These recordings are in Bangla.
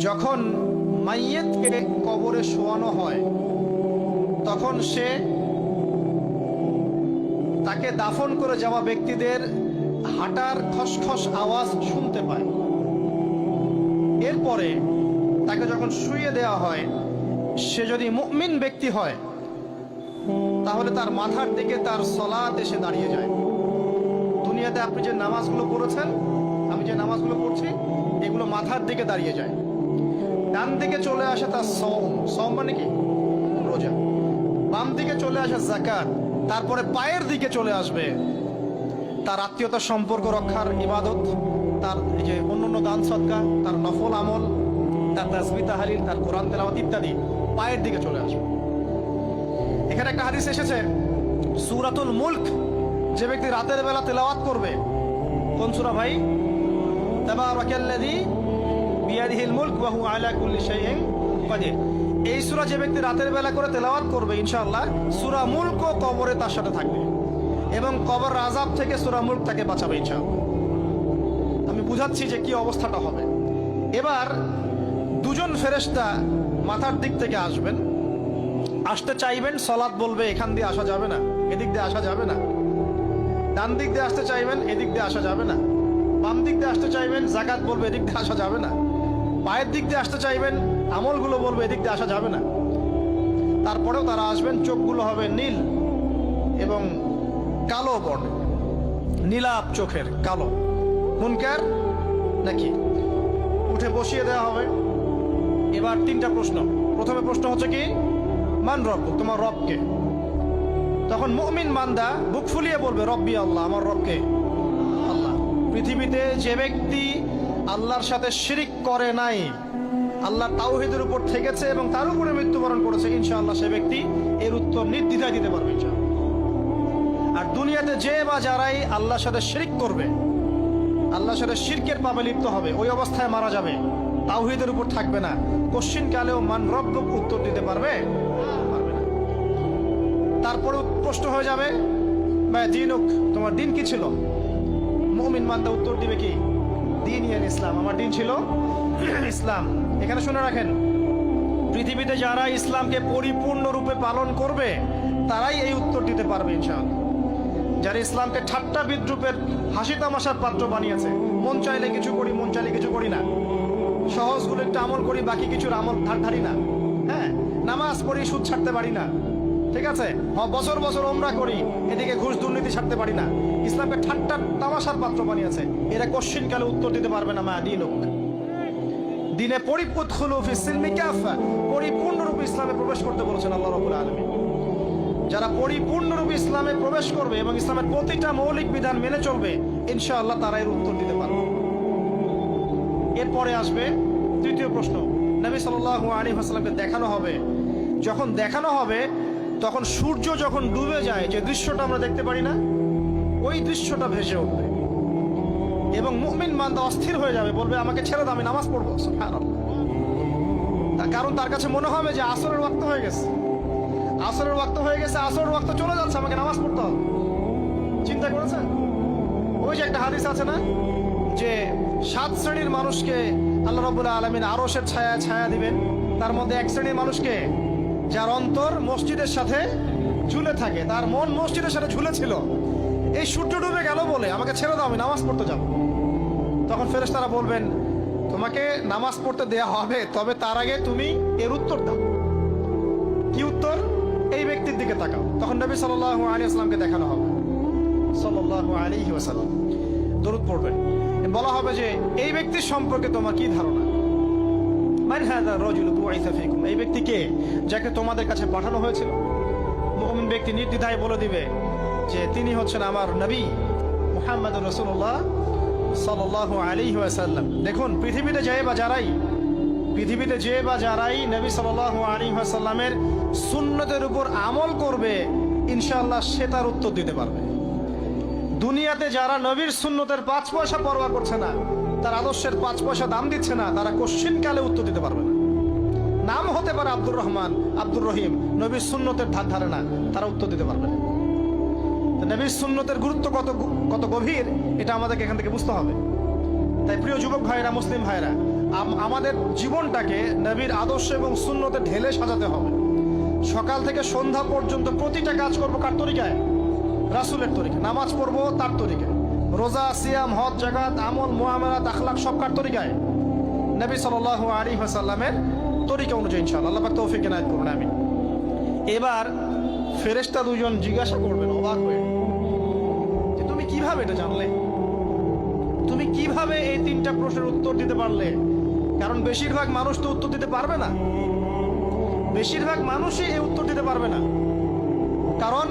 যখন মাইয়েতকে কবরে শোয়ানো হয় তখন সে তাকে দাফন করে যাওয়া ব্যক্তিদের হাঁটার খসখস আওয়াজ শুনতে পায়। এরপরে তাকে যখন শুইয়ে দেওয়া হয়, সে যদি মুমিন ব্যক্তি হয় তাহলে তার মাথার দিকে তার সলাত এসে দাঁড়িয়ে যায়। দুনিয়াতে আপনি যে নামাজগুলো পড়েছেন, আমি যে নামাজগুলো পড়ছি, এগুলো মাথার দিকে দাঁড়িয়ে যায়। ডান দিকে চলে আসে তার সওম মানে কি? রোজা। বাম দিকে চলে আসে যাকাত। তারপরে পায়ের দিকে চলে আসবে তার আত্মীয়তার সম্পর্ক রক্ষার ইবাদত, তার এই যে অন্যান্য দান সদকা, তার নফল আমল, তার তাসবিহ তাহলিল, তার কোরআন তেলাওয়াত ইত্যাদি পায়ের দিকে চলে আসবে। এখানে একটা হাদিস এসেছে, সূরাতুল মুলক যে ব্যক্তি রাতের বেলা তেলাওয়াত করবে, কোন সূরা ভাই? তাবারাকাল্লাযী বিয়াদিহিল মুলক ওয়া হুয়া আলা কুল্লি শাইইন কাদির। এই সূরা যে ব্যক্তি রাতের বেলা করে তেলাওয়াত করবে, ইনশাআল্লাহ সূরা মুলকও কবরে তার সাথে থাকবে এবং কবর আযাব থেকে সূরা মুলক তাকে বাঁচাবে ইনশাআল্লাহ। আমি বুঝাচ্ছি যে কি অবস্থাটা হবে। এবার দুজন ফেরেশতা মাথার দিক থেকে আসবেন, আসতে চাইবেন, সালাত বলবে এখান দিয়ে আসা যাবে না, এদিক দিয়ে আসা যাবে না। ডান দিক দিয়ে আসতে চাইবেন, এদিক দিয়ে আসা যাবে না। বাম দিক দিয়ে আসতে চাইবেন, যাকাত বলবে এদিক দিয়ে আসা যাবে না। পায়ের দিক দিয়ে আসতে চাইবেন, আমলগুলো বলবে এদিক দিয়ে আসা যাবে না। তারপরেও তারা আসবেন, চোখগুলো হবে নীল এবং কালো বর্ণ, নীলাপ চোখের কালো। মুনকার নাকি? উঠে বসিয়ে দেওয়া হবে। এবার তিনটা প্রশ্ন। প্রথমে প্রশ্ন হচ্ছে কি, মান রব, তোমার রবকে? তখন মুমিন বান্দা বুক ফুলিয়ে বলবে রব্বি আল্লাহ, আমার রবকে আল্লাহ। পৃথিবীতে যে ব্যক্তি আল্লাহর সাথে শিরিক করে নাই, আল্লাহ তাওহীদের উপর থেকেছে এবং তার উপরে মৃত্যুবরণ করেছে, ইনশাআল্লাহ সে ব্যক্তি এর উত্তর নির্দ্বিধায় দিতে পারবে ইনশাআল্লাহ। আর দুনিয়াতে যে বা যারাই আল্লাহর সাথে শিরিক করবে, আল্লাহর সাথে শিরকের পাবে লিপ্ত হবে, ওই অবস্থায় মারা যাবে, তাওহীদের উপর থাকবে না, কোশ্চিন কালেও মান রব্বুক উত্তর দিতে পারবে না। তারপরে প্রশ্ন হয়ে যাবে মা দীনুক, তোমার দিন কি ছিল? মুমিন বান্দা উত্তর দিবে কি? দিন ইয়ান ইসলাম, আমার দিন ছিল ইসলাম। এখানে শুনে রাখেন, পৃথিবীতে যারা ইসলামকে পরিপূর্ণরূপে পালন করবে তারাই এই উত্তর দিতে পারবে ইনশাআল্লাহ। যারা ইসলামকে ঠাট্টা বিদ্রুপের হাসি তামাশার পাত্র বানিয়েছে, মন চাইলে কিছু করি, মন চাইলে কিছু করি না, সহজগুলো একটু আমল করি, বাকি কিছুর আমল ধারি না, হ্যাঁ, নামাজ পড়ি, সুদ ছাড়তে পারি না, ঠিক আছে, বছর বছর ওমরা করি, এদিকে ঘুষ দুর্নীতি ছাড়তে পারি না, ইসলামকে ঠাট্টা তামাশার পাত্র বানিয়েছে, এরা কোশ্চিন কালে উত্তর দিতে পারবে না মা দীনুক। দিনে পরিপূর্ণরূপে ইসলামে প্রবেশ করতে বলেছেন আল্লাহ রাব্বুল আলামিন। যারা পরিপূর্ণরূপে ইসলামে প্রবেশ করবে এবং ইসলামের প্রতিটা মৌলিক বিধান মেনে চলবে, ইনশাআল্লাহ তারা এর উত্তর দিতে পারবে। এরপরে আসবে তৃতীয় প্রশ্ন। নবী সাল্লাল্লাহু আলাইহি ওয়াসাল্লামকে দেখানো হবে। যখন দেখানো হবে তখন সূর্য যখন ডুবে যায়, যে দৃশ্যটা আমরা দেখতে পারি না, ওই দৃশ্যটা ভেসে উঠবে এবং মুমিন বান্দা অস্থির হয়ে যাবে, বলবে আমাকে ছেড়ে দাও, আমি নামাজ পড়বো। সুবহানাল্লাহ। তার কারণ তার কাছে মনে হবে যে আসরের ওয়াক্ত হয়ে গেছে, আসরের ওয়াক্ত হয়ে গেছে, আসরের ওয়াক্ত চলে যাচ্ছে, আমাকে নামাজ পড়তে হবে। চিন্তা করেছেন? ওই যে একটা হাদিস আছে না, যে 7 শ্রেণীর মানুষকে আল্লাহ রাব্বুল আলামিন আরশের ছায়া দিবেন। তার মধ্যে এক শ্রেণীর মানুষকে, যার অন্তর মসজিদের সাথে ঝুলে থাকে, তার মন মসজিদের সাথে ঝুলেছিল, এই সূর্য ডুবে গেল বলে আমাকে ছেড়ে দাও, আমি নামাজ পড়তে যাব। তখন ফেরেশতারা বলবেন তোমাকে নামাজ পড়তে দেয়া হবে, তবে তার আগে তুমি এর উত্তর দাও। কি উত্তর? এই ব্যক্তির দিকে তাকাও। তখন নবী সাল্লাল্লাহু আলাইহি ওয়াসাল্লামকে দেখানো হবে, সাল্লাল্লাহু আলাইহি ওয়াসাল্লাম দরুদ পড়বেন। বলা হবে যে এই ব্যক্তির সম্পর্কে তোমার কি ধারণা? মান হাযা রাজুলু বুইসা ফীকুম, এই ব্যক্তি কে, যাকে তোমাদের কাছে পাঠানো হয়েছিল? মুমিন ব্যক্তি নির্দ্বিধায় বলে দিবে যে তিনি হচ্ছেন আমার নবী মুহাম্মদুর রাসূলুল্লাহ সাল্লাল্লাহু আলাইহি ওয়াসাল্লাম। দেখুন, পৃথিবীতে যে বা যারাই নবী সাল্লাল্লাহু আলাইহি ওয়াসাল্লামের সুন্নতের উপর আমল করবে, ইনশাআল্লাহ সে তার উত্তর দিতে পারবে। দুনিয়াতে যারা নবীর সুন্নতের 5 পয়সা পরোয়া করছে না, তার আদর্শের 5 পয়সা দাম দিচ্ছে না, তারা কোশ্চিন কালে উত্তর দিতে পারবে না। নাম হতে পারে আব্দুর রহমান, আব্দুর রহিম, নবীর সুন্নতের ধারে না, তারা উত্তর দিতে পারবে না। নবীর সুন্নতের গুরুত্ব কত গভীর, এটা আমাদেরকে এখান থেকে বুঝতে হবে। তাই প্রিয় যুবক ভাইরা, মুসলিম ভাইরা, আমাদের জীবনটাকে নবীর আদর্শ এবং সুন্নতে ঢেলে সাজাতে হবে। সকাল থেকে সন্ধ্যা পর্যন্ত প্রতিটা কাজ করবো কার তরিকায়? রাসূলের তরিকায়। নামাজ পড়বো তার তরিকায়, রোজা, সিয়াম, হজ, জাকাত, আমল, মুআমালাত, আখলাক সব কার তরিকায়? নবী সাল্লাল্লাহু আলাইহি ওয়াসাল্লামের তরিকা অনুযায়ী ইনশাআল্লাহ। আল্লাহ পাক তৌফিক এনায়েত করুন, আমিন। এবার ফেরেশতা দুজন জিজ্ঞাসা করবেন অবাক হয়ে যে তুমি কিভাবে এটা জানলে? তুমি কিভাবে এই তিনটা প্রশ্নের উত্তর দিতে পারলে? কারণ বেশিরভাগ মানুষ তো উত্তর দিতে পারবে না, বেশিরভাগ মানুষই এই উত্তর দিতে পারবে না। কারণ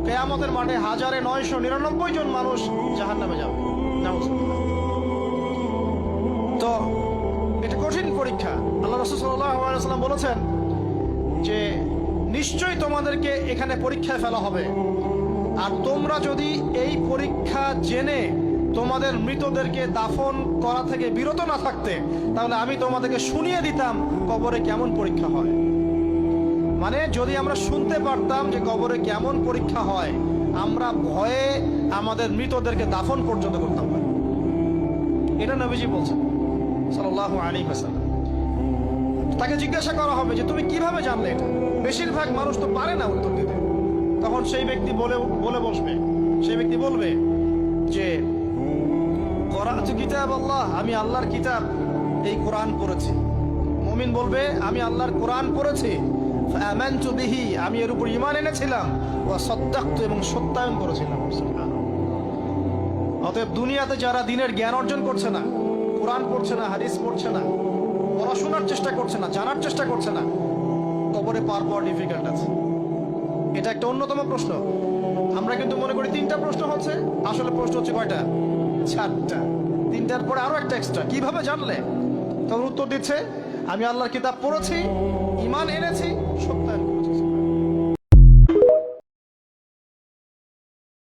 কিয়ামতের মাঠে 1999 জন মানুষ জাহান্নামে যাবে। নাউজুবিল্লাহ। তো এটা কঠিন পরীক্ষা। আল্লাহ রাসূল সাল্লাল্লাহু আলাইহি ওয়াসাল্লাম বলেছেন যে নিশ্চয়ই তোমাদেরকে এখানে পরীক্ষায় ফেলা হবে, আর তোমরা যদি এই পরীক্ষা জেনে তোমাদের মৃতদেরকে দাফন করা থেকে বিরত না থাকতে, তাহলে আমি তোমাদেরকে শুনিয়ে দিতাম কবরে কেমন পরীক্ষা হয়। মানে যদি আমরা শুনতে পারতাম যে কবরে কেমন পরীক্ষা হয়, আমরা ভয়ে আমাদের মৃতদেরকে দাফন পর্যন্ত করতাম না। এটা নবীজি বলছেন সাল্লাল্লাহু আলাইহি ওয়াসাল্লাম। তাকে জিজ্ঞাসা করা হবে যে তুমি কিভাবে জানলে এটা? বেশিরভাগ মানুষ তো পারে না উত্তর দিতে। তখন সেই ব্যক্তি বলে বসবে, সেই ব্যক্তি বলবে যে করাতু কিতাব আল্লাহ, আমি আল্লাহর কিতাব এই কোরআন পড়েছি। মুমিন বলবে আমি আল্লাহর কোরআন পড়েছি, ফাআমানতু বিহি, আমি এর উপর ঈমান এনেছিলাম, ওয়া সাদ্দাকতু, এবং সত্যায়ন করেছিলাম। অতএব দুনিয়াতে যারা দিনের জ্ঞান অর্জন করছে না, কোরআন পড়ছে না, হাদিস পড়ছে না, পড়াশোনার চেষ্টা করছে না, জানার চেষ্টা করছে না, কবরে পার পাওয়া ডিফিকাল্ট আছে। এটা একটা অন্যতম প্রশ্ন। আমরা কিন্তু মনে করি তিনটা প্রশ্ন হচ্ছে, আসলে প্রশ্ন হচ্ছে কয়টা? 4টা। তিনটার পরে আরো একটা এক্সট্রা। কিভাবে জানলে? তখন উত্তর দিচ্ছে আমি আল্লাহর কিতাব পড়েছি, ঈমান এনেছি, সত্য